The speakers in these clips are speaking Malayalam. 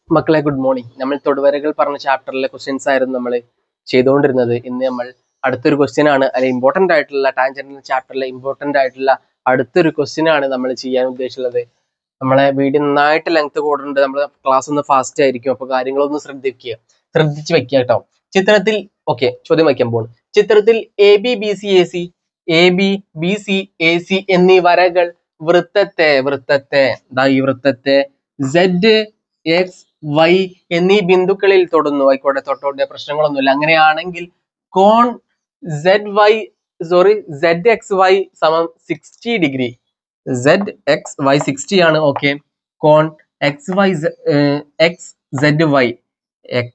മക്കളെ ഗുഡ് മോർണിംഗ്. നമ്മൾ തൊടുവരകൾ പറഞ്ഞ ചാപ്റ്ററിലെ ക്വസ്റ്റ്യൻസ് ആയിരുന്നു നമ്മൾ ചെയ്തുകൊണ്ടിരുന്നത്. ഇന്ന് നമ്മൾ അടുത്തൊരു ക്വസ്റ്റ്യൻ ആണ്, അല്ലെങ്കിൽ ഇമ്പോർട്ടൻ്റ് ആയിട്ടുള്ള ടാൻജന്റ് ചാപ്റ്ററിലെ ഇമ്പോർട്ടൻ്റ് ആയിട്ടുള്ള അടുത്തൊരു ക്വസ്റ്റ്യൻ ആണ് നമ്മൾ ചെയ്യാൻ ഉദ്ദേശിച്ചുള്ളത്. നമ്മളെ വീഡിയോ നന്നായിട്ട് ലെങ്ത് കൂടുന്നുണ്ട്, നമ്മുടെ ക്ലാസ് ഒന്ന് ഫാസ്റ്റ് ആയിരിക്കും. അപ്പോൾ കാര്യങ്ങളൊന്ന് ശ്രദ്ധിച്ച് വെക്കുക കേട്ടോ. ചിത്രത്തിൽ ചോദ്യം വയ്ക്കാൻ പോകുന്നു. ചിത്രത്തിൽ A B B C A C, A B B C A C എന്നീ വരകൾ വൃത്തത്തെ ഈ വൃത്തത്തെ Z X Y എന്നീ ബിന്ദുക്കളിൽ തൊടുന്നു. ആയിക്കോട്ടെ, തൊട്ടോട്ടെ, പ്രശ്നങ്ങളൊന്നുമില്ല. അങ്ങനെയാണെങ്കിൽ കോൺ ZXY സമം 60 ഡിഗ്രി. ZXY 60 ആണ്. ഓക്കെ, കോൺ XZY X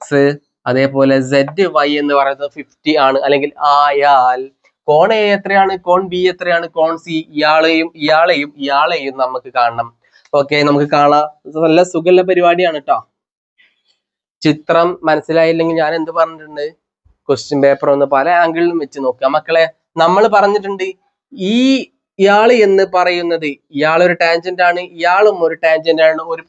അതേപോലെ ZY എന്ന് പറയുന്നത് 50 ആണ്. അല്ലെങ്കിൽ ആയാൽ കോൺ എ എത്രയാണ്, കോൺ ബി എത്രയാണ്, കോൺ സി ഇയാളെയും നമുക്ക് കാണണം. ഓക്കെ, നമുക്ക് കാണാം. നല്ല സുഖമുള്ള പരിപാടിയാണ് കേട്ടോ. ചിത്രം മനസ്സിലായില്ലെങ്കിൽ ഞാൻ എന്ത് പറഞ്ഞിട്ടുണ്ട്, ക്വസ്റ്റ്യൻ പേപ്പർ ഒന്ന് പല ആംഗിളിലും വെച്ച് നോക്കുക. മക്കളെ, നമ്മൾ പറഞ്ഞിട്ടുണ്ട് ഇയാള് എന്ന് പറയുന്നത് ഇയാളൊരു ടാൻജന്റ് ആണ്, ഇയാളും ഒരു ടാൻജന്റ് ആണ്. ഒരു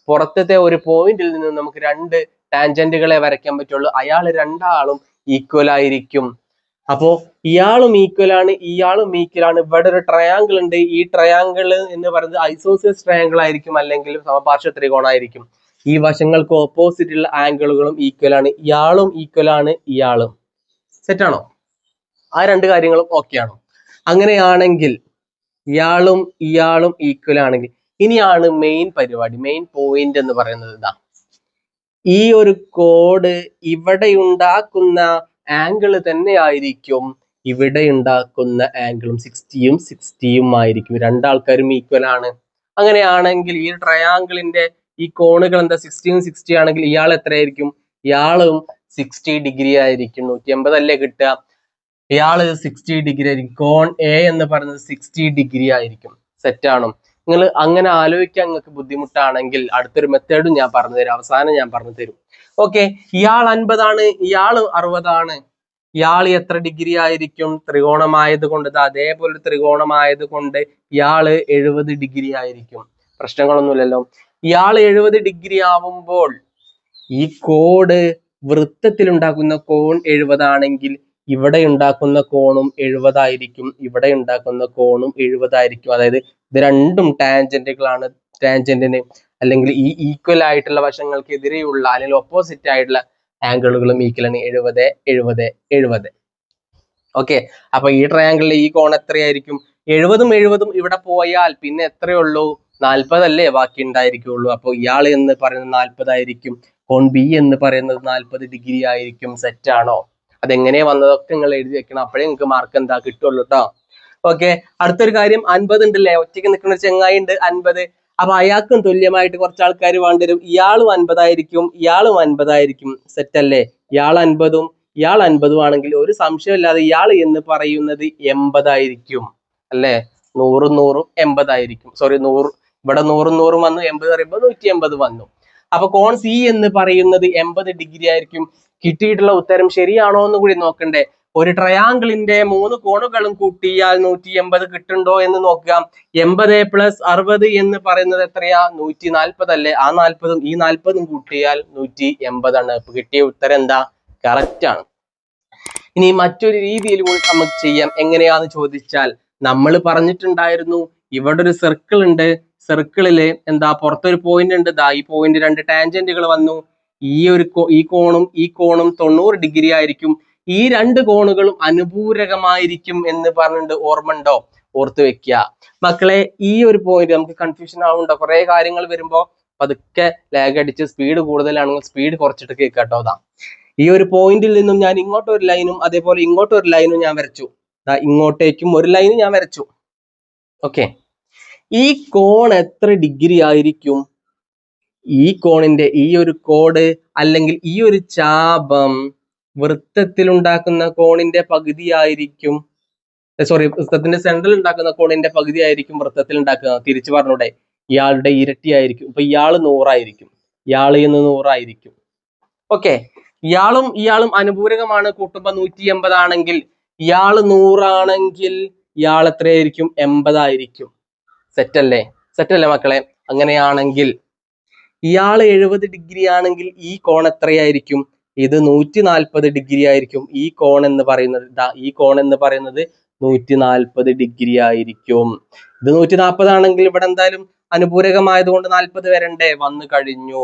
പുറത്തത്തെ ഒരു പോയിന്റിൽ നിന്ന് നമുക്ക് രണ്ട് ടാൻജന്റുകളെ വരയ്ക്കാൻ പറ്റുള്ളൂ. രണ്ടാളും ഈക്വൽ ആയിരിക്കും. അപ്പോ ഇയാളും ഈക്വൽ ആണ്, ഇവിടെ ഒരു ട്രയാങ്കിൾ ഉണ്ട്. ഈ ട്രയാങ്കിൾ എന്ന് പറയുന്നത് ഐസോസിയസ് ട്രയാങ്കിൾ ആയിരിക്കും, അല്ലെങ്കിൽ സമപാർശ്വ ത്രികോണായിരിക്കും. ഈ വശങ്ങൾക്ക് ഓപ്പോസിറ്റ് ഉള്ള ആംഗിളുകളും ഈക്വൽ ആണ്. ഇയാളും ഈക്വൽ ആണ്, ഇയാളും. സെറ്റാണോ? ആ രണ്ട് കാര്യങ്ങളും ഓക്കെ ആണോ? അങ്ങനെയാണെങ്കിൽ ഇയാളും ഈക്വൽ ആണെങ്കിൽ ഇനിയാണ് മെയിൻ പരിപാടി, മെയിൻ പോയിന്റ് എന്ന് പറയുന്നത്. ഇതാ ഈ ഒരു കോഡ് ഇവിടെ ഉണ്ടാക്കുന്ന ആംഗിൾ തന്നെ ആയിരിക്കും ഇവിടെ ഉണ്ടാക്കുന്ന ആംഗിളും 60 ആയിരിക്കും. രണ്ടാൾക്കാരും ഈക്വൽ ആണ്. അങ്ങനെയാണെങ്കിൽ ഈ ട്രയാങ്കിളിന്റെ ഈ കോണുകൾ എന്താ 60 ആണെങ്കിൽ ഇയാൾ എത്രയായിരിക്കും? ഇയാളും 60 ഡിഗ്രി ആയിരിക്കും. 180 അല്ലേ കിട്ടുക? ഇയാള് 60 ഡിഗ്രി ആയിരിക്കും. കോൺ എ എന്ന് പറയുന്നത് 60 ഡിഗ്രി ആയിരിക്കും. സെറ്റാണോ? നിങ്ങൾ അങ്ങനെ ആലോചിക്കാൻ നിങ്ങൾക്ക് ബുദ്ധിമുട്ടാണെങ്കിൽ അടുത്തൊരു മെത്തേഡും ഞാൻ പറഞ്ഞു തരാം, അവസാനം ഞാൻ പറഞ്ഞു തരും. ഓക്കെ, ഇയാൾ 50 ആണ്, ഇയാൾ 60 ആണ്. ഇയാൾ എത്ര ഡിഗ്രി ആയിരിക്കും? ത്രികോണമായത് കൊണ്ട്, അതേപോലെ ത്രികോണമായത് കൊണ്ട് ഇയാള് 70 ഡിഗ്രി ആയിരിക്കും. പ്രശ്നങ്ങളൊന്നുമില്ലല്ലോ. ഇയാൾ 70 ഡിഗ്രി ആവുമ്പോൾ ഈ കോഡ് വൃത്തത്തിൽ ഉണ്ടാക്കുന്ന കോൺ 70 ആണെങ്കിൽ ഇവിടെ ഉണ്ടാക്കുന്ന കോണും 70 ആയിരിക്കും, ഇവിടെ ഉണ്ടാക്കുന്ന കോണും 70 ആയിരിക്കും. അതായത് ഇത് രണ്ടും ടാൻജന്റുകളാണ്. ടാൻജന്റിന് അല്ലെങ്കിൽ ഈ ഈക്വൽ ആയിട്ടുള്ള വശങ്ങൾക്ക് എതിരെയുള്ള അല്ലെങ്കിൽ ഓപ്പോസിറ്റ് ആയിട്ടുള്ള ആംഗിളുകളും ഈക്വലാണ്. 70. ഓക്കെ, അപ്പൊ ഈ ട്രയാങ്കിളിൽ ഈ കോൺ എത്രയായിരിക്കും? 70 ഇവിടെ പോയാൽ പിന്നെ എത്രയുള്ളൂ? 40 അല്ലേ ബാക്കി ഉണ്ടായിരിക്കുള്ളൂ. അപ്പോൾ ഇയാൾ എന്ന് പറയുന്നത് 40 ആയിരിക്കും. കോൺ ബി എന്ന് പറയുന്നത് 40 ഡിഗ്രി ആയിരിക്കും. സെറ്റ് ആണോ? അതെങ്ങനെ വന്നതൊക്കെ നിങ്ങൾ എഴുതി വെക്കണം, അപ്പോഴേ നിങ്ങൾക്ക് മാർക്ക് എന്താ കിട്ടുള്ളൂ കേട്ടോ. ഓക്കെ, അടുത്തൊരു കാര്യം, 50 ഉണ്ടല്ലേ, ഒറ്റയ്ക്ക് നിൽക്കുന്ന ഒരു ചെങ്ങായി ഉണ്ട് 50. അപ്പൊ അയാൾക്കും തുല്യമായിട്ട് കുറച്ച് ആൾക്കാർ വേണ്ടിവരും. ഇയാളും 50 ആയിരിക്കും. സെറ്റ് അല്ലേ? ഇയാൾ 50 ആണെങ്കിൽ ഒരു സംശയമില്ലാതെ ഇയാൾ എന്ന് പറയുന്നത് 80 ആയിരിക്കും അല്ലേ? 100 80 ആയിരിക്കും. സോറി, 100 ഇവിടെ 100 വന്നു, 80 പറയുമ്പോൾ 180 വന്നു. അപ്പൊ കോൺ സി എന്ന് പറയുന്നത് 80 ഡിഗ്രി ആയിരിക്കും. കിട്ടിയിട്ടുള്ള ഉത്തരം ശരിയാണോ എന്ന് കൂടി നോക്കണ്ടേ? ഒരു ട്രയാങ്കിളിന്റെ 3 കോണുകളും കൂട്ടിയാൽ 180 കിട്ടുന്നുണ്ടോ എന്ന് നോക്കുക. 80 + 60 എന്ന് പറയുന്നത് എത്രയാ? 140 അല്ലേ? ആ 40ഉം ഈ 40ഉം കൂട്ടിയാൽ 180 ആണ്. അപ്പൊ കിട്ടിയ ഉത്തരം എന്താ? കറക്റ്റ് ആണ്. ഇനി മറ്റൊരു രീതിയിൽ കൂടി നമുക്ക് ചെയ്യാം. എങ്ങനെയാന്ന് ചോദിച്ചാൽ, നമ്മൾ പറഞ്ഞിട്ടുണ്ടായിരുന്നു ഇവിടെ ഒരു സർക്കിൾ ഉണ്ട്. സർക്കിളില് എന്താ പുറത്തൊരു പോയിന്റ് ഉണ്ട്. ഈ പോയിന്റ് രണ്ട് ടാൻജന്റുകൾ വന്നു. ഈ കോണും 90 ഡിഗ്രി ആയിരിക്കും. ഈ രണ്ട് കോണുകളും അനുപൂരകമായിരിക്കും എന്ന് പറഞ്ഞിട്ട് ഓർമ്മണ്ടോ? ഓർത്ത് വെക്കുക മക്കളെ. ഈ ഒരു പോയിന്റ് നമുക്ക് കൺഫ്യൂഷൻ ആവുന്നുണ്ടോ? കുറെ കാര്യങ്ങൾ വരുമ്പോ പതുക്കെ ലാഗ് അടിച്ച്, സ്പീഡ് കൂടുതലാണെങ്കിൽ സ്പീഡ് കുറച്ചിട്ട് കേൾക്കാട്ടോ. ഈ ഒരു പോയിന്റിൽ നിന്നും ഞാൻ ഇങ്ങോട്ടൊരു ലൈനും അതേപോലെ ഇങ്ങോട്ടൊരു ലൈനും ഞാൻ വരച്ചു. ഇങ്ങോട്ടേക്കും ഒരു ലൈൻ ഞാൻ വരച്ചു. ഓക്കെ, ഈ കോൺ എത്ര ഡിഗ്രി ആയിരിക്കും? ഈ കോണിന്റെ ഈ ഒരു കോഡ് അല്ലെങ്കിൽ ഈ ഒരു ചാപം വൃത്തത്തിൽ ഉണ്ടാക്കുന്ന കോണിന്റെ പകുതിയായിരിക്കും. വൃത്തത്തിന്റെ സെന്ററിൽ ഉണ്ടാക്കുന്ന കോണിന്റെ പകുതിയായിരിക്കും വൃത്തത്തിൽ ഉണ്ടാക്കുക. തിരിച്ചു പറഞ്ഞൂടെ? ഇയാളുടെ ഇരട്ടി ആയിരിക്കും. ഇപ്പൊ ഇയാള് 100 ആയിരിക്കും, ഇയാള് 100 ആയിരിക്കും. ഓക്കെ, ഇയാളും അനുപൂരകമാണ്. കൂട്ടുമ്പോ 180 ആണെങ്കിൽ ഇയാള് 100 ആണെങ്കിൽ ഇയാൾ എത്രയായിരിക്കും? 80 ആയിരിക്കും. സെറ്റല്ലേ മക്കളെ? അങ്ങനെയാണെങ്കിൽ ഇയാൾ 70 ഡിഗ്രി ആണെങ്കിൽ ഈ കോൺ എത്രയായിരിക്കും? ഇത് 140 ഡിഗ്രി ആയിരിക്കും. ഈ കോൺ എന്ന് പറയുന്നത് ഈ കോൺ എന്ന് പറയുന്നത് 140 ഡിഗ്രി ആയിരിക്കും. ഇത് 140 ആണെങ്കിൽ ഇവിടെ എന്തായാലും അനുപൂരകമായത് കൊണ്ട് 40 വരണ്ടേ? വന്നു കഴിഞ്ഞു.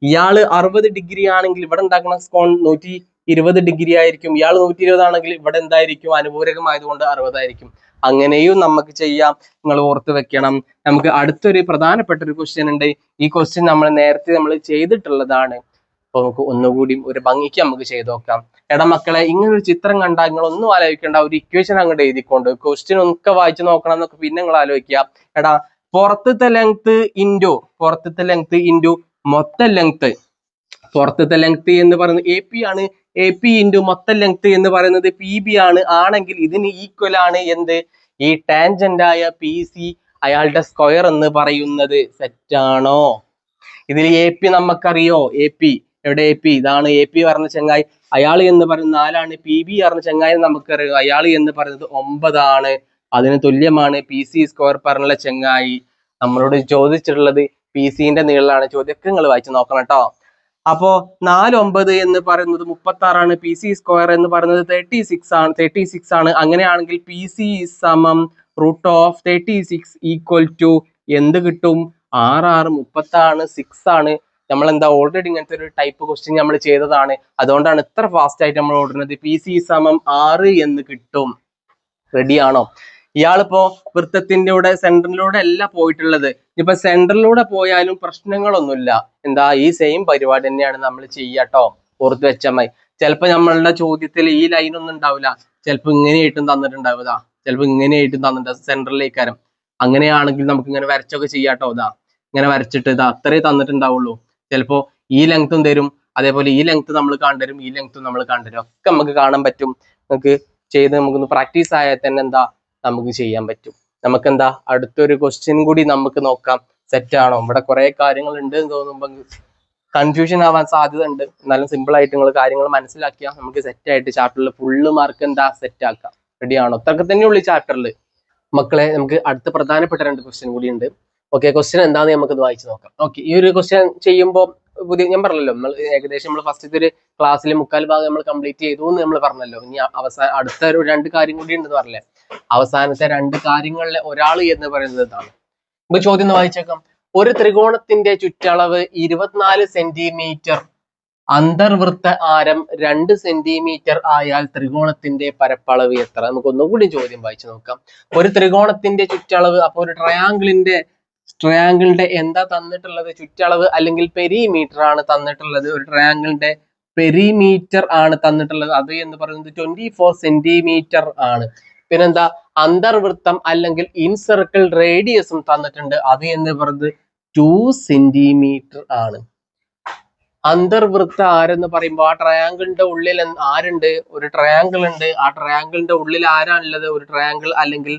ഇയാള് 60 ഡിഗ്രി ആണെങ്കിൽ ഇവിടെ ഉണ്ടാക്കുന്ന കോൺ 120 ഡിഗ്രി ആയിരിക്കും. ഇയാൾ 120 ആണെങ്കിൽ ഇവിടെ എന്തായിരിക്കും? അനുപൂരകമായത് കൊണ്ട് 60 ആയിരിക്കും. അങ്ങനെയും നമുക്ക് ചെയ്യാം. നിങ്ങൾ ഓർത്ത് വെക്കണം. നമുക്ക് അടുത്തൊരു പ്രധാനപ്പെട്ട ഒരു ക്വസ്റ്റ്യൻ ഉണ്ട്. ഈ ക്വസ്റ്റ്യൻ നേരത്തെ നമ്മൾ ചെയ്തിട്ടുള്ളതാണ്. അപ്പൊ നമുക്ക് ഒന്നുകൂടി ഒരു ഭംഗിക്ക് നമുക്ക് ചെയ്ത് നോക്കാം. എടാ മക്കളെ, ഇങ്ങനെ ഒരു ചിത്രം കണ്ടാൽ നിങ്ങൾ ഒന്നും ആലോചിക്കേണ്ട, ഒരു ഇക്വേഷൻ അങ്ങോട്ട് എഴുതിക്കൊണ്ട് ക്വസ്റ്റ്യൻ ഒക്കെ വായിച്ചു നോക്കണം എന്നൊക്കെ പിന്നെ നിങ്ങൾ ആലോചിക്കുക. എടാ, പുറത്തത്തെ ലെങ്ത് ഇൻറ്റു മൊത്തം ലെങ്ത്. പുറത്തത്തെ ലെങ്ത് എന്ന് പറയുന്നത് AP ആണ്. AP ഇൻറ്റു മൊത്തം ലെങ്ത് എന്ന് പറയുന്നത് PB ആണ്. ആണെങ്കിൽ ഇതിന് ഈക്വൽ ആണ് എന്ത്? ഈ ടാൻജന്റ് ആയ PC അയാളുടെ സ്ക്വയർ എന്ന് പറയുന്നത്. സെറ്റാണോ? ഇതിൽ AP നമുക്കറിയോ? AP എവിടെ? AP ഇതാണ്. AP പറഞ്ഞ ചങ്ങായി അയാൾ എന്ന് പറയുന്നത് 4 ആണ്. PB പറഞ്ഞ ചങ്ങായി നമുക്കറിയോ? അയാൾ എന്ന് പറയുന്നത് 9 ആണ്. അതിന് തുല്യമാണ് PC സ്ക്വയർ പറഞ്ഞുള്ള ചങ്ങായി. നമ്മളോട് ചോദിച്ചിട്ടുള്ളത് PC-ന്റെ നീളമാണ്. ചോദ്യമൊക്കെ നിങ്ങൾ വായിച്ചു നോക്കണം കേട്ടോ. അപ്പോ 4 9 എന്ന് പറയുന്നത് 36 ആണ്. PC സ്ക്വയർ എന്ന് പറയുന്നത് 36 ആണ്. അങ്ങനെയാണെങ്കിൽ PC സമം √36 ഈക്വൽ ടു എന്ത് കിട്ടും? 6 36 6 ആണ്. നമ്മൾ എന്താ ഓൾറെഡി ഇങ്ങനത്തെ ഒരു ടൈപ്പ് ക്വസ്റ്റ്യൻ നമ്മൾ ചെയ്തതാണ്. അതുകൊണ്ടാണ് ഇത്ര ഫാസ്റ്റ് ആയിട്ട് നമ്മൾ ഓടുന്നത്. PC സമം 6 എന്ന് കിട്ടും. റെഡിയാണോ? ഇയാളിപ്പോ വൃത്തത്തിന്റെ സെന്ററിലൂടെ അല്ല പോയിട്ടുള്ളത്. ഇപ്പൊ സെന്ററിലൂടെ പോയാലും പ്രശ്നങ്ങളൊന്നുമില്ല. എന്താ, ഈ സെയിം പരിപാടി തന്നെയാണ് നമ്മൾ ചെയ്യാട്ടോ. ഓർത്ത് വെച്ചാൽ മതി. ചിലപ്പോ നമ്മളുടെ ചോദ്യത്തിൽ ഈ ലൈൻ ഒന്നും ഉണ്ടാവില്ല. ചിലപ്പോ ഇങ്ങനെയായിട്ടും തന്നിട്ടുണ്ടാവുക, ചിലപ്പോ ഇങ്ങനെയായിട്ടും തന്നിട്ടുണ്ട് സെന്ററിലേക്കാരം. അങ്ങനെയാണെങ്കിൽ നമുക്ക് ഇങ്ങനെ വരച്ചൊക്കെ ചെയ്യാട്ടോ. ഇങ്ങനെ വരച്ചിട്ട് അത്രേ തന്നിട്ടുണ്ടാവുള്ളൂ. ചിലപ്പോ ഈ ലെങ്ത്തും തരും, അതേപോലെ ഈ ലെങ്ത് നമ്മൾ കണ്ടുതരും, ഈ ലെങ്ത്തും നമ്മൾ കണ്ടുതരും. ഒക്കെ നമുക്ക് കാണാൻ പറ്റും. നമുക്ക് ചെയ്ത് നമുക്കൊന്ന് പ്രാക്ടീസ് ആയാൽ തന്നെ എന്താ നമുക്ക് ചെയ്യാൻ പറ്റും. നമുക്കെന്താ അടുത്തൊരു ക്വസ്റ്റ്യൻ കൂടി നമുക്ക് നോക്കാം. സെറ്റാണോ? ഇവിടെ കുറെ കാര്യങ്ങൾ ഉണ്ട് എന്ന് തോന്നുമ്പോൾ കൺഫ്യൂഷൻ ആവാൻ സാധ്യത ഉണ്ട്. എന്നാലും സിമ്പിൾ ആയിട്ട് നിങ്ങൾ കാര്യങ്ങൾ മനസ്സിലാക്കിയാൽ നമുക്ക് സെറ്റ് ആയിട്ട് ചാപ്റ്ററിൽ ഫുള്ള് മാർക്ക് സെറ്റ് ആക്കാം. റെഡിയാണോ? ഇതൊക്കെ തന്നെയുള്ളൂ ഈ ചാപ്റ്ററിൽ. മക്കളെ, നമുക്ക് അടുത്ത പ്രധാനപ്പെട്ട 2 ക്വസ്റ്റ്യൻ കൂടി ഉണ്ട്. ഓക്കെ, ക്വസ്റ്റ്യൻ എന്താണെന്ന് നമുക്ക് വായിച്ചു നോക്കാം. ഓക്കെ, ഈ ഒരു ക്വസ്റ്റ്യൻ ചെയ്യുമ്പോൾ ഞാൻ പറഞ്ഞല്ലോ, നമ്മൾ ഏകദേശം നമ്മൾ ഫസ്റ്റ് ഒരു ക്ലാസ്സിൽ 3/4 ഭാഗം നമ്മൾ കംപ്ലീറ്റ് ചെയ്തു എന്ന് നമ്മൾ പറഞ്ഞല്ലോ. ഇനി അടുത്ത ഒരു 2 കാര്യം കൂടി ഉണ്ടെന്ന് പറഞ്ഞല്ലേ. അവസാനത്തെ 2 കാര്യങ്ങളിലെ ഒരാൾ എന്ന് പറയുന്നത് ഇതാണ്. നമുക്ക് ചോദ്യം ഒന്ന് വായിച്ചേക്കാം. ഒരു ത്രികോണത്തിന്റെ ചുറ്റളവ് 24 സെന്റിമീറ്റർ, അന്തർവൃത്ത ആരം 2 സെന്റിമീറ്റർ ആയാൽ ത്രികോണത്തിന്റെ പരപ്പളവ് എത്ര? നമുക്ക് ഒന്നുകൂടി ചോദ്യം വായിച്ചു നോക്കാം. ഒരു ത്രികോണത്തിന്റെ ചുറ്റളവ്, അപ്പൊ ഒരു ട്രയാങ്കിളിന്റെ എന്താ തന്നിട്ടുള്ളത്? ചുറ്റളവ് അല്ലെങ്കിൽ പെരിമീറ്റർ ആണ് തന്നിട്ടുള്ളത്. ഒരു ട്രയാങ്കിളിന്റെ പെരിമീറ്റർ ആണ് തന്നിട്ടുള്ളത്. അത് എന്ന് പറയുന്നത് 24 സെന്റിമീറ്റർ ആണ്. പിന്നെന്താ, അന്തർവൃത്തം അല്ലെങ്കിൽ ഇൻസർക്കിൾ റേഡിയസും തന്നിട്ടുണ്ട്. അത് എന്ന് പറയുന്നത് 2 സെന്റിമീറ്റർ ആണ്. അന്തർവൃത്ത ആരെന്ന് പറയുമ്പോൾ ആ ട്രയാങ്കിളിന്റെ ഉള്ളിൽ ആരുണ്ട്? ഒരു ട്രയാങ്കിൾ ഉണ്ട്. ആ ട്രയാങ്കിളിന്റെ ഉള്ളിൽ ആരാണുള്ളത്? ഒരു ട്രയാങ്കിൾ അല്ലെങ്കിൽ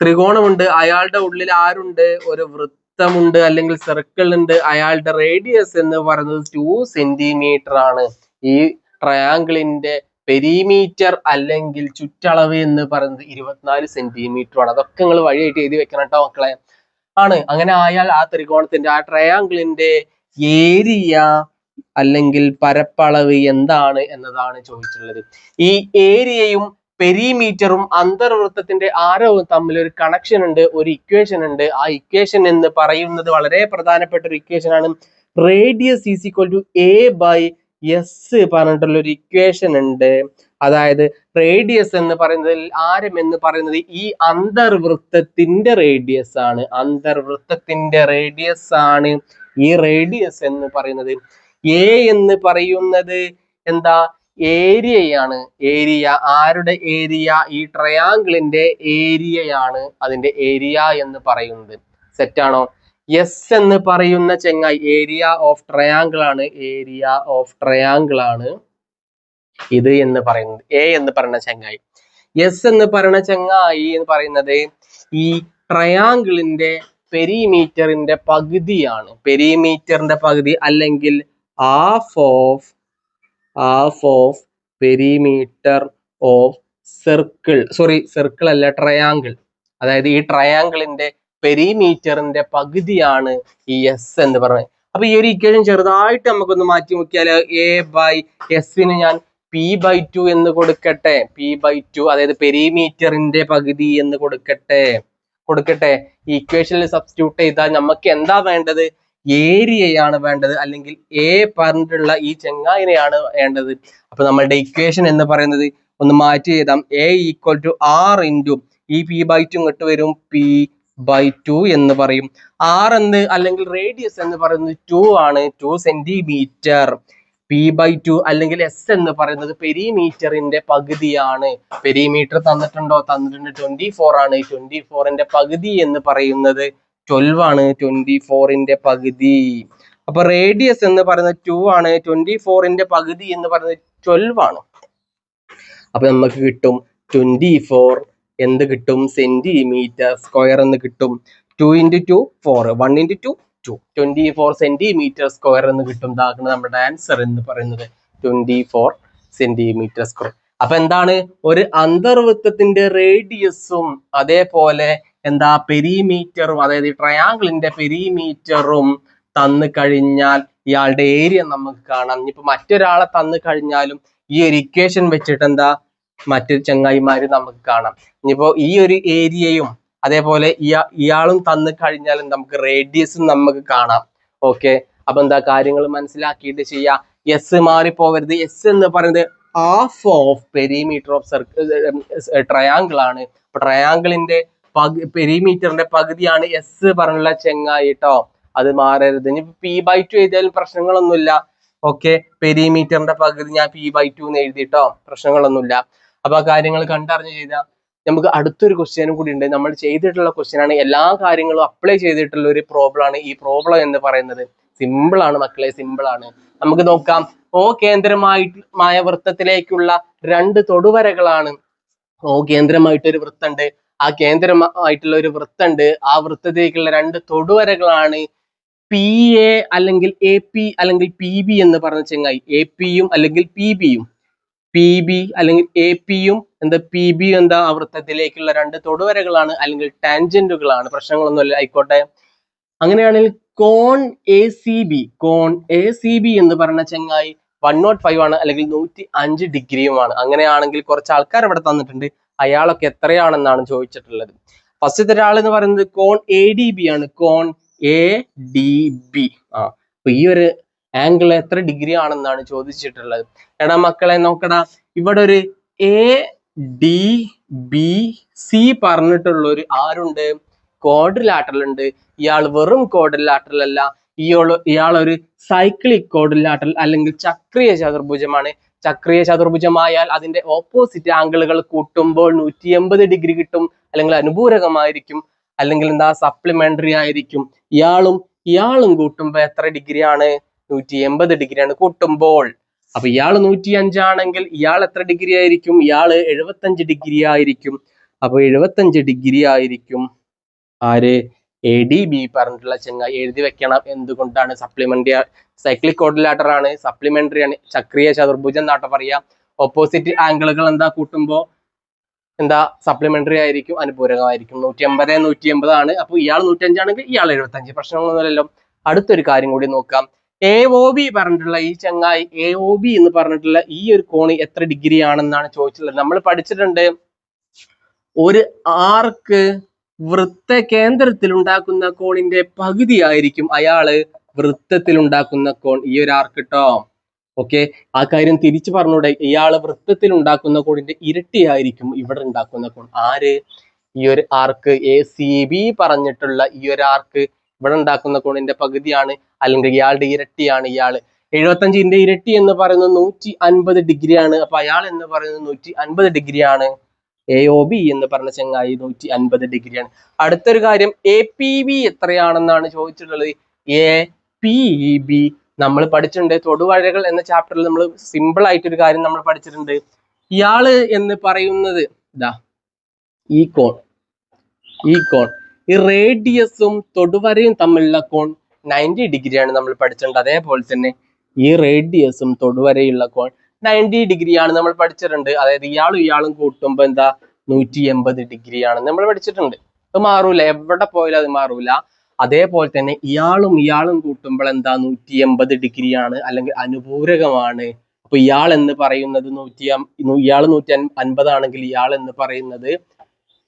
ത്രികോണമുണ്ട്. അയാളുടെ ഉള്ളിൽ ആരുണ്ട്? ഒരു വൃത്തമുണ്ട് അല്ലെങ്കിൽ സർക്കിൾ ഉണ്ട്. അയാളുടെ റേഡിയസ് എന്ന് പറയുന്നത് 2 സെന്റിമീറ്റർ ആണ്. ഈ ട്രയാങ്കിളിന്റെ പെരിമീറ്റർ അല്ലെങ്കിൽ ചുറ്റളവ് എന്ന് പറയുന്നത് 24 സെന്റിമീറ്റർ ആണ്. അതൊക്കെ നിങ്ങൾ വഴിയായിട്ട് എഴുതി വെക്കണം കേട്ടോ മക്കളെ. ആണ്. അങ്ങനെ ആയാൽ ആ ത്രികോണത്തിന്റെ, ആ ട്രയാങ്കിളിന്റെ ഏരിയ അല്ലെങ്കിൽ പരപ്പളവ് എന്താണ് എന്നതാണ് ചോദിച്ചിട്ടുള്ളത്. ഈ ഏരിയയും പെരിമീറ്ററും അന്തർവൃത്തത്തിന്റെ ആരവും തമ്മിൽ ഒരു കണക്ഷൻ ഉണ്ട്, ഒരു ഇക്വേഷൻ ഉണ്ട്. ആ ഇക്വേഷൻ എന്ന് പറയുന്നത് വളരെ പ്രധാനപ്പെട്ട ഒരു ഇക്വേഷൻ ആണ്. Radius is equal to A/S പറഞ്ഞിട്ടുള്ള ഒരു ഇക്വേഷൻ ഉണ്ട്. അതായത് റേഡിയസ് എന്ന് പറയുന്നത്, ആരം എന്ന് പറയുന്നത് ഈ അന്തർവൃത്തത്തിന്റെ റേഡിയസ് ആണ്. അന്തർവൃത്തത്തിന്റെ റേഡിയസ് ആണ് ഈ റേഡിയസ് എന്ന് പറയുന്നത്. A എന്ന് പറയുന്നത് എന്താ? ഏരിയയാണ്. ഏരിയ, ആരുടെ ഏരിയ? ഈ ട്രയാങ്കിളിന്റെ ഏരിയയാണ് അതിന്റെ ഏരിയ എന്ന് പറയുന്നത്. സെറ്റാണോ? S എന്ന് പറയുന്ന ചങ്ങായി ഏരിയ ഓഫ് ട്രയാങ്കിൾ ആണ്. ഏരിയ ഓഫ് ട്രയാങ്കിൾ ആണ് ഇത് എന്ന് പറയുന്നത്. A എന്ന് പറയുന്ന ചങ്ങായി. S എന്ന് പറയുന്ന ചങ്ങായി എന്ന് പറയുന്നത് ഈ ട്രയാങ്കിളിന്റെ പെരിമീറ്ററിന്റെ പകുതിയാണ്. പെരിമീറ്ററിന്റെ പകുതി അല്ലെങ്കിൽ half of perimeter of circle. Circle അല്ല, ട്രയാങ്കിൾ. അതായത് ഈ ട്രയാങ്കിളിന്റെ പെരിമീറ്ററിന്റെ പകുതിയാണ് ഈ എസ് എന്ന് പറയുന്നത്. അപ്പൊ ഈ ഒരു ഇക്വേഷൻ ചെറുതായിട്ട് നമുക്കൊന്ന് മാറ്റി നോക്കിയാൽ A/S ഞാൻ P/2 എന്ന് കൊടുക്കട്ടെ. P/2 അതായത് പെരിമീറ്ററിന്റെ പകുതി എന്ന് കൊടുക്കട്ടെ. ഇക്വേഷനിൽ സബ്സ്റ്റിറ്റ്യൂട്ട് ചെയ്താൽ നമുക്ക് എന്താ വേണ്ടത്? ഏരിയയാണ് വേണ്ടത്, അല്ലെങ്കിൽ എ പറഞ്ഞിട്ടുള്ള ഈ ചെങ്ങായിനെയാണ് വേണ്ടത്. അപ്പൊ നമ്മളുടെ ഇക്വേഷൻ എന്ന് പറയുന്നത് ഒന്ന് മാറ്റി എഴുതാം. A = R ഇൻറ്റു ഈ P/2 ഇങ്ങോട്ട് വരും, P/2 എന്ന് പറയും. R എന്ന് അല്ലെങ്കിൽ റേഡിയസ് എന്ന് പറയുന്നത് 2 ആണ്, 2 സെന്റിമീറ്റർ. P/2 അല്ലെങ്കിൽ S എന്ന് പറയുന്നത് പെരിമീറ്ററിന്റെ പകുതിയാണ്. പെരിമീറ്റർ തന്നിട്ടുണ്ടോ? തന്നിട്ടുണ്ട്. 24 ആണ്. 24ന്റെ പകുതി എന്ന് പറയുന്നത് 12 ആണ്. 24ന്റെ പകുതി. അപ്പൊ റേഡിയസ് എന്ന് പറയുന്നത് 2 ആണ്. 24ന്റെ പകുതി എന്ന് പറയുന്നത് 12 ആണ്. അപ്പൊ നമുക്ക് കിട്ടും 24 എന്ത് കിട്ടും? സെന്റിമീറ്റർ സ്ക്വയർ എന്ന് കിട്ടും. 2 × 2 4, 1 × 2 2, 24 സെന്റിമീറ്റർ സ്ക്വയർ എന്ന് കിട്ടും. ഇതാണ് നമ്മുടെ ആൻസർ എന്ന് പറയുന്നത്, 24 സെന്റിമീറ്റർ സ്ക്വയർ. അപ്പൊ എന്താണ്? ഒരു അന്തർവൃത്തത്തിന്റെ റേഡിയസും അതേപോലെ എന്താ പെരിമീറ്ററും, അതായത് ട്രയാങ്കിളിന്റെ പെരിമീറ്ററും തന്നു കഴിഞ്ഞാൽ ഇയാളുടെ ഏരിയ നമുക്ക് കാണാം. ഇനിയിപ്പോ മറ്റൊരാളെ തന്നു കഴിഞ്ഞാലും ഈ ഒരു ഇക്വേഷൻ വെച്ചിട്ട് എന്താ മറ്റു ചങ്ങായിമാര് നമുക്ക് കാണാം. ഇനിയിപ്പോ ഈ ഒരു ഏരിയയും അതേപോലെ ഇയാളും തന്നു കഴിഞ്ഞാലും നമുക്ക് റേഡിയസും നമുക്ക് കാണാം. ഓക്കെ, അപ്പൊ എന്താ കാര്യങ്ങൾ മനസ്സിലാക്കിയിട്ട് ചെയ്യാം. എസ് മാറിപ്പോവരുത്. എസ് എന്ന് പറയുന്നത് half of perimeter of triangle ആണ്. അപ്പൊ ട്രയാങ്കിളിന്റെ പെരിമീറ്ററിന്റെ പകുതിയാണ് എസ് പറഞ്ഞുള്ള ചെങ്ങായി ട്ടോ. അത് മാറരുത്. ഇനി P/2 എഴുതിയാലും പ്രശ്നങ്ങളൊന്നുമില്ല. ഓക്കെ, പെരിമീറ്ററിന്റെ പകുതി ഞാൻ P/2 എന്ന് എഴുതിട്ടോ, പ്രശ്നങ്ങളൊന്നുമില്ല. അപ്പൊ ആ കാര്യങ്ങൾ കണ്ടറിഞ്ഞ് ചെയ്താൽ നമുക്ക് അടുത്തൊരു ക്വസ്റ്റ്യനും കൂടി ഉണ്ട്. നമ്മൾ ചെയ്തിട്ടുള്ള ക്വസ്റ്റ്യൻ ആണ്, എല്ലാ കാര്യങ്ങളും അപ്ലൈ ചെയ്തിട്ടുള്ള ഒരു പ്രോബ്ലം ആണ്. ഈ പ്രോബ്ലം എന്ന് പറയുന്നത് സിമ്പിൾ ആണ് മക്കളെ, സിമ്പിൾ ആണ്. നമുക്ക് നോക്കാം. O കേന്ദ്രമായ വൃത്തത്തിലേക്കുള്ള 2 തൊടുവരകളാണ്. O കേന്ദ്രമായിട്ടൊരു വൃത്തമുണ്ട്, ആ കേന്ദ്രമായിട്ടുള്ള ഒരു വൃത്തമുണ്ട്. ആ വൃത്തത്തിലേക്കുള്ള 2 തൊടുവരകളാണ് PA അല്ലെങ്കിൽ AP അല്ലെങ്കിൽ PB എന്ന് പറഞ്ഞ ചെങ്ങായി. AP-യും അല്ലെങ്കിൽ PB-യും, PB അല്ലെങ്കിൽ AP-യും എന്താ PB-യും എന്താ ആ വൃത്തത്തിലേക്കുള്ള 2 തൊടുവരകളാണ് അല്ലെങ്കിൽ ടാൻജന്റുകളാണ്. പ്രശ്നങ്ങളൊന്നുമില്ല, ആയിക്കോട്ടെ. അങ്ങനെയാണെങ്കിൽ കോൺ ACB എന്ന് പറഞ്ഞ ചെങ്ങായി 105 ആണ്, അല്ലെങ്കിൽ 105 ഡിഗ്രിയുമാണ്. അങ്ങനെയാണെങ്കിൽ കുറച്ച് ആൾക്കാർ ഇവിടെ തന്നിട്ടുണ്ട്, അയാളൊക്കെ എത്രയാണെന്നാണ് ചോദിച്ചിട്ടുള്ളത്. ഫസ്റ്റത്തെ ഒരാൾ എന്ന് പറയുന്നത് കോൺ ADB ആണ്. കോൺ ADB. അപ്പൊ ഈ ഒരു ആംഗിൾ എത്ര ഡിഗ്രി ആണെന്നാണ് ചോദിച്ചിട്ടുള്ളത്. എടാ മക്കളെ നോക്കടാ, ഇവിടെ ഒരു ADBC പറഞ്ഞിട്ടുള്ള ഒരു ആരുണ്ട്? ക്വാഡ്രിലാറ്ററൽ ഉണ്ട്. ഇയാൾ വെറും ക്വാഡ്രിലാറ്ററൽ അല്ല, ഇയാൾ ഒരു സൈക്ലിക് ക്വാഡ്രിലാറ്ററൽ അല്ലെങ്കിൽ ചക്രീയ ചതുർഭുജമാണ്. ചക്രീയ ചതുർഭുജമായാൽ അതിന്റെ ഓപ്പോസിറ്റ് ആംഗിളുകൾ കൂട്ടുമ്പോൾ 180 ഡിഗ്രി കിട്ടും, അല്ലെങ്കിൽ അനുപൂരകമായിരിക്കും, അല്ലെങ്കിൽ എന്താ സപ്ലിമെന്ററി ആയിരിക്കും. ഇയാളും കൂട്ടുമ്പോൾ എത്ര ഡിഗ്രിയാണ്? 180 ഡിഗ്രിയാണ് കൂട്ടുമ്പോൾ. അപ്പൊ ഇയാൾ 105 ആണെങ്കിൽ ഇയാൾ എത്ര ഡിഗ്രി ആയിരിക്കും? ഇയാള് 75 ഡിഗ്രി ആയിരിക്കും. അപ്പൊ 75 ഡിഗ്രി ആയിരിക്കും ആര്? ADB പറഞ്ഞിട്ടുള്ള ചെങ്ങായി. എഴുതി വെക്കണം. എന്തുകൊണ്ടാണ്? സപ്ലിമെന്ററി സൈക്ലിക് ക്വാഡ്രിലാറ്ററൽ ആണ്, സപ്ലിമെന്ററി ആണ്, ചക്രീയ ചതുർഭുജം എന്നാട്ടോ പറയാ. ഓപ്പോസിറ്റ് ആംഗിളുകൾ എന്താ കൂട്ടുമ്പോ എന്താ സപ്ലിമെന്ററി ആയിരിക്കും, അനുപൂരകമായിരിക്കും. 180 ആണ്. അപ്പൊ ഇയാൾ 105 ആണെങ്കിൽ ഇയാൾ 75. പ്രശ്നങ്ങളൊന്നുമില്ലല്ലോ. അടുത്തൊരു കാര്യം കൂടി നോക്കാം. AOB പറഞ്ഞിട്ടുള്ള ഈ ചെങ്ങായി, AOB എന്ന് പറഞ്ഞിട്ടുള്ള ഈ ഒരു കോണ് എത്ര ഡിഗ്രി ആണെന്നാണ് ചോദിച്ചിട്ടുള്ളത്. നമ്മൾ പഠിച്ചിട്ടുണ്ട്, ഒരു ആർക്ക് വൃത്ത കേന്ദ്രത്തിൽ ഉണ്ടാക്കുന്ന കോണിന്റെ പകുതി ആയിരിക്കും അയാള് വൃത്തത്തിൽ ഉണ്ടാക്കുന്ന കോൺ. ഈ ഒരു ആർക്ക് ട്ടോ. ഓക്കെ, ആ കാര്യം തിരിച്ചു പറഞ്ഞൂടെ? ഇയാള് വൃത്തത്തിൽ ഉണ്ടാക്കുന്ന കോണിന്റെ ഇരട്ടിയായിരിക്കും ഇവിടെ ഉണ്ടാക്കുന്ന കോൺ. ആര്? ഈ ഒരു ആർക്ക് ACB പറഞ്ഞിട്ടുള്ള ഈ ഒരു ആർക്ക് ഇവിടെ ഉണ്ടാക്കുന്ന കോണിന്റെ പകുതിയാണ്, അല്ലെങ്കിൽ ഇയാളുടെ ഇരട്ടിയാണ്. ഇയാള് 75ന്റെ ഇരട്ടി എന്ന് പറയുന്നത് 150 ഡിഗ്രിയാണ്. അപ്പൊ അയാൾ എന്ന് പറയുന്നത് 150 ഡിഗ്രിയാണ്. AOB എന്ന് പറഞ്ഞ ചെങ്ങായി 150 ഡിഗ്രിയാണ്. അടുത്തൊരു കാര്യം, APB എത്രയാണെന്നാണ് ചോദിച്ചിട്ടുള്ളത്. APB നമ്മൾ പഠിച്ചിട്ടുണ്ട്, തൊടുവരകൾ എന്ന ചാപ്റ്ററിൽ നമ്മൾ സിമ്പിൾ ആയിട്ടൊരു കാര്യം നമ്മൾ പഠിച്ചിട്ടുണ്ട്. ഇയാള് എന്ന് പറയുന്നത് ഇതാ ഈ കോൺ, ഈ റേഡിയസും തൊടുവരയും തമ്മിലുള്ള കോൺ 90 ഡിഗ്രിയാണ് നമ്മൾ പഠിച്ചിട്ടുണ്ട്. അതേപോലെ തന്നെ ഈ റേഡിയസും തൊടുവരയുള്ള കോൺ 90 ഡിഗ്രിയാണ് നമ്മൾ പഠിച്ചിട്ടുണ്ട്. അതായത് ഇയാളും കൂട്ടുമ്പോ എന്താ 180 ഡിഗ്രിയാണ് നമ്മൾ പഠിച്ചിട്ടുണ്ട്. അത് മാറൂല, എവിടെ പോയാലും അത് മാറൂല. അതേപോലെ തന്നെ ഇയാളും കൂട്ടുമ്പോൾ എന്താ 180 ഡിഗ്രിയാണ്, അല്ലെങ്കിൽ അനുപൂരകമാണ്. അപ്പൊ ഇയാൾ എന്ന് പറയുന്നത് ഇയാൾ 150 ആണെങ്കിൽ ഇയാൾ എന്ന് പറയുന്നത്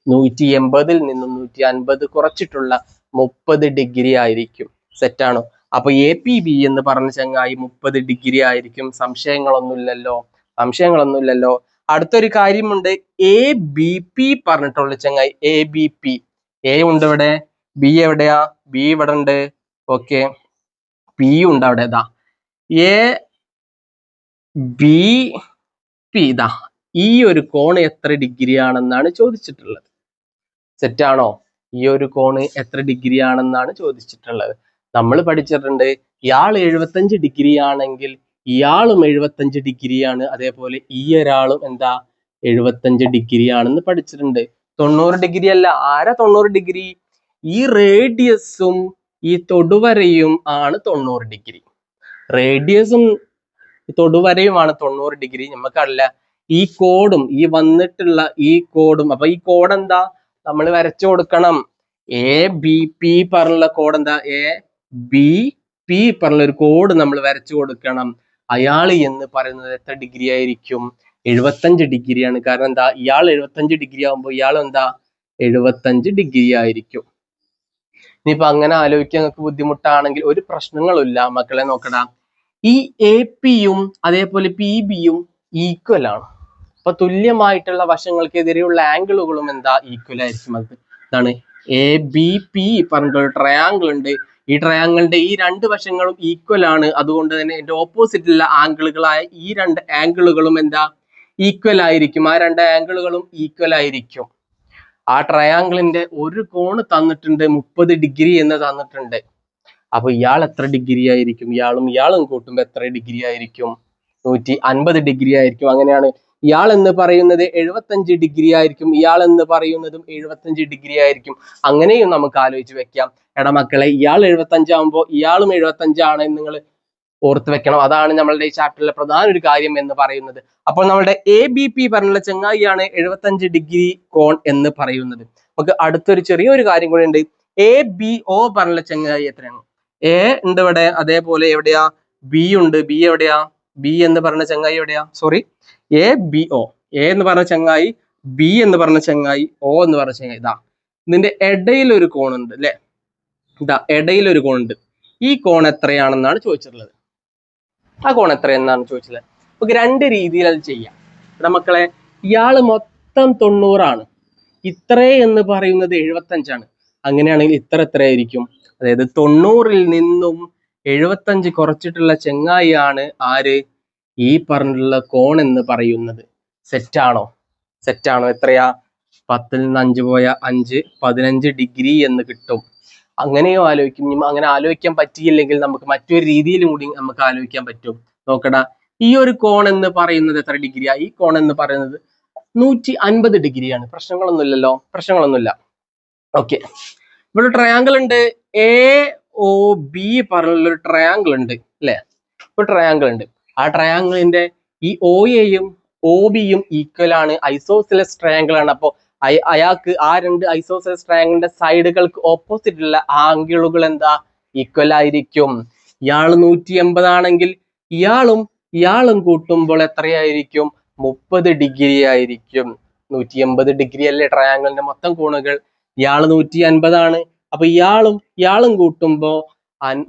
180 നിന്നും 150 കുറച്ചിട്ടുള്ള 30 ഡിഗ്രി ആയിരിക്കും. സെറ്റാണോ? അപ്പൊ APB എന്ന് പറഞ്ഞ ചങ്ങായി 30 ഡിഗ്രി ആയിരിക്കും. സംശയങ്ങളൊന്നുമില്ലല്ലോ. അടുത്തൊരു കാര്യമുണ്ട്, ABP പറഞ്ഞിട്ടുള്ള ചങ്ങായി. ABP, A ഉണ്ട് ഇവിടെ, B എവിടെയാ? B ഇവിടെ ഉണ്ട്. ഓക്കെ, P ഉണ്ട് അവിടെ. ABP ഇതാ, ഈ ഒരു കോണ് എത്ര ഡിഗ്രി ആണെന്നാണ് ചോദിച്ചിട്ടുള്ളത്. സെറ്റാണോ? ഈ ഒരു കോണ് എത്ര ഡിഗ്രി ആണെന്നാണ് ചോദിച്ചിട്ടുള്ളത്. നമ്മൾ പഠിച്ചിട്ടുണ്ട്, ഇയാൾ 75 ഡിഗ്രി ആണെങ്കിൽ ഇയാളും 75 ഡിഗ്രിയാണ്. അതേപോലെ ഈ ഒരാളും എന്താ 75 ഡിഗ്രി ആണെന്ന് പഠിച്ചിട്ടുണ്ട്. 90 ഡിഗ്രി അല്ല. ആരാ 90 ഡിഗ്രി? ഈ റേഡിയസും ഈ തൊടുവരയും ആണ് 90 ഡിഗ്രി. റേഡിയസും തൊടുവരയുമാണ് 90 ഡിഗ്രി. നമുക്കറിയില്ല ഈ കോഡും ഈ വന്നിട്ടുള്ള ഈ കോഡും. അപ്പൊ ഈ കോഡ് എന്താ നമ്മൾ വരച്ചു കൊടുക്കണം. ABP പറഞ്ഞുള്ള കോഡ് എന്താ? ABP പറഞ്ഞ ഒരു കോഡ് നമ്മൾ വരച്ചു കൊടുക്കണം. അയാൾ എന്ന് പറയുന്നത് എത്ര ഡിഗ്രി ആയിരിക്കും? 75 ഡിഗ്രിയാണ്. കാരണം എന്താ? ഇയാൾ 75 ഡിഗ്രി ആകുമ്പോൾ ഇയാൾ എന്താ 75 ഡിഗ്രി ആയിരിക്കും. ഇനിയിപ്പോ അങ്ങനെ ആലോചിക്കാൻ നിങ്ങൾക്ക് ബുദ്ധിമുട്ടാണെങ്കിൽ ഒരു പ്രശ്നങ്ങളില്ല മക്കളെ, നോക്കടാ. ഈ APയും അതേപോലെ PBയും ഈക്വൽ ആണ്. അപ്പൊ തുല്യമായിട്ടുള്ള വശങ്ങൾക്കെതിരെയുള്ള ആംഗിളുകളും എന്താ ഈക്വൽ ആയിരിക്കും. അതാണ് ABP പറഞ്ഞിട്ടൊരു ട്രയാങ്കിൾ ഉണ്ട്. ഈ ട്രയാങ്കിളിന്റെ ഈ രണ്ട് വശങ്ങളും ഈക്വൽ ആണ്. അതുകൊണ്ട് തന്നെ ഇതിന്റെ ഓപ്പോസിറ്റുള്ള ആംഗിളുകളായ ഈ രണ്ട് ആംഗിളുകളും എന്താ ഈക്വൽ ആയിരിക്കും. ആ രണ്ട് ആംഗിളുകളും ഈക്വൽ ആയിരിക്കും. ആ ട്രയാങ്കിളിന്റെ ഒരു കോണ് തന്നിട്ടുണ്ട്, 30 ഡിഗ്രി എന്ന് തന്നിട്ടുണ്ട്. അപ്പൊ ഇയാൾ എത്ര ഡിഗ്രി ആയിരിക്കും? ഇയാളും കൂട്ടുമ്പോ എത്ര ഡിഗ്രി ആയിരിക്കും? 150 ഡിഗ്രി ആയിരിക്കും. അങ്ങനെയാണ്. ഇയാൾ എന്ന് പറയുന്നത് 75 ഡിഗ്രി ആയിരിക്കും. ഇയാൾ എന്ന് പറയുന്നതും 75 ഡിഗ്രി ആയിരിക്കും. അങ്ങനെയും നമുക്ക് ആലോചിച്ച് വെക്കാം. എടാ മക്കളെ, ഇയാൾ 75 ആകുമ്പോൾ ഇയാളും 75 ആണ് എന്ന് നിങ്ങൾ ഓർത്ത് വെക്കണം. അതാണ് നമ്മളുടെ ഈ ചാപ്റ്ററിലെ പ്രധാന ഒരു കാര്യം എന്ന് പറയുന്നത്. അപ്പോൾ നമ്മളുടെ ABP പറഞ്ഞുള്ള ചങ്ങായിയാണ് 75 ഡിഗ്രി കോൺ എന്ന് പറയുന്നത്. നമുക്ക് അടുത്തൊരു ചെറിയൊരു കാര്യം കൂടെ ഉണ്ട്. ABO പറഞ്ഞുള്ള ചങ്ങായി എത്രയാണ്? A ഉണ്ട് ഇവിടെ, അതേപോലെ എവിടെയാ? B ഉണ്ട്. B എവിടെയാ? B എന്ന് പറഞ്ഞ ചങ്ങായി എവിടെയാ? Sorry, ABO. A എന്ന് പറഞ്ഞ ചങ്ങായി, B എന്ന് പറഞ്ഞ ചങ്ങായി, O എന്ന് പറഞ്ഞ ചങ്ങായി. ഇതാ ഇതിന്റെ ഇടയിൽ ഒരു കോണുണ്ട് അല്ലെ? ഇതാ ഇടയിൽ ഒരു കോണുണ്ട്. ഈ കോൺ എത്രയാണെന്നാണ് ചോദിച്ചിട്ടുള്ളത്. ആ കോൺ എത്രയെന്നാണ് ചോദിച്ചത്. നമുക്ക് രണ്ട് രീതിയിൽ അത് ചെയ്യാം. ഇവിടെ മക്കളെ, ഇയാള് മൊത്തം 90 ആണ്. ഇത്ര എന്ന് പറയുന്നത് 75 ആണ്. അങ്ങനെയാണെങ്കിൽ എത്രയായിരിക്കും? അതായത് 90-ൽ നിന്നും 75 കുറച്ചിട്ടുള്ള ചെങ്ങായിയാണ് ആര്? ഈ പറഞ്ഞിട്ടുള്ള കോൺ എന്ന് പറയുന്നത്. സെറ്റാണോ? എത്രയാ? 10-ൽ നിന്ന് 5 പോയ 5, 15 ഡിഗ്രി എന്ന് കിട്ടും. അങ്ങനെയോ ആലോചിക്കും. അങ്ങനെ ആലോചിക്കാൻ പറ്റിയില്ലെങ്കിൽ നമുക്ക് മറ്റൊരു രീതിയിലും കൂടി നമുക്ക് ആലോചിക്കാൻ പറ്റും. നോക്കടാ, ഈ ഒരു കോൺ എന്ന് പറയുന്നത് എത്ര ഡിഗ്രിയാ? ഈ കോൺ എന്ന് പറയുന്നത് 150 ഡിഗ്രിയാണ്. പ്രശ്നങ്ങളൊന്നുമില്ല. ഓക്കെ, ഇവിടെ ട്രയാങ്കിൾ ഉണ്ട്. AOB പറഞ്ഞുള്ളൊരു ട്രയാങ്കിൾ ഉണ്ട് അല്ലെ? ഒരു ട്രയാങ്കിൾ ഉണ്ട്. ആ ട്രയാങ്കിളിന്റെ ഈ OAയും OBയും ഈക്വൽ ആണ്. ഐസോസിലസ് ട്രയാങ്കിൾ ആണ്. അപ്പോ അയാൾക്ക് ആ രണ്ട് ഐസോസിലസ് ട്രയാങ്കിളിന്റെ സൈഡുകൾക്ക് ഓപ്പോസിറ്റ് ഉള്ള ആംഗിളുകൾ എന്താ ഈക്വൽ ആയിരിക്കും. ഇയാൾ 180 ആണെങ്കിൽ ഇയാളും കൂട്ടുമ്പോൾ എത്രയായിരിക്കും? 30 ഡിഗ്രി ആയിരിക്കും. 180 ഡിഗ്രി അല്ലേ ട്രയാങ്കിളിന്റെ മൊത്തം കോണുകൾ? ഇയാൾ 150 ആണ്. അപ്പൊ ഇയാളും കൂട്ടുമ്പോ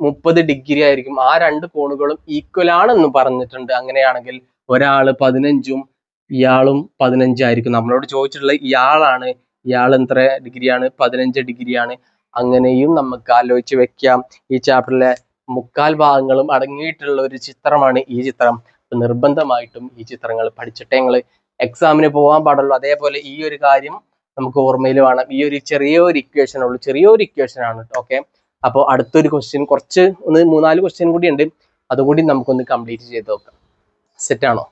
30 ഡിഗ്രി ആയിരിക്കും. ആ രണ്ട് കോണുകളും ഈക്വൽ ആണെന്ന് പറഞ്ഞിട്ടുണ്ട്. അങ്ങനെയാണെങ്കിൽ ഒരാള് 15ഉം ഇയാളും 15 ആയിരിക്കും. നമ്മളോട് ചോദിച്ചിട്ടുള്ള ഇയാൾ എത്ര ഡിഗ്രിയാണ്? 15 ഡിഗ്രിയാണ്. അങ്ങനെയും നമുക്ക് ആലോചിച്ച് വെക്കാം. ഈ ചാപ്റ്ററിലെ മുക്കാൽ ഭാഗങ്ങളും അടങ്ങിയിട്ടുള്ള ഒരു ചിത്രമാണ് ഈ ചിത്രം. നിർബന്ധമായിട്ടും ഈ ചിത്രങ്ങൾ പഠിച്ചിട്ടേ നിങ്ങൾ എക്സാമിന് പോകാൻ പാടുള്ളൂ. അതേപോലെ ഈ ഒരു കാര്യം നമുക്ക് ഓർമ്മയിൽ വേണം. ഈ ഒരു ചെറിയൊരു ഇക്വേഷൻ ആണ്. ഓക്കെ, അപ്പോൾ അടുത്തൊരു ക്വസ്റ്റ്യൻ, കുറച്ച് 3-4 ക്വസ്റ്റ്യൻ കൂടി ഉണ്ട്. അതുകൂടി നമുക്കൊന്ന് കംപ്ലീറ്റ് ചെയ്ത് നോക്കാം. സെറ്റാണോ?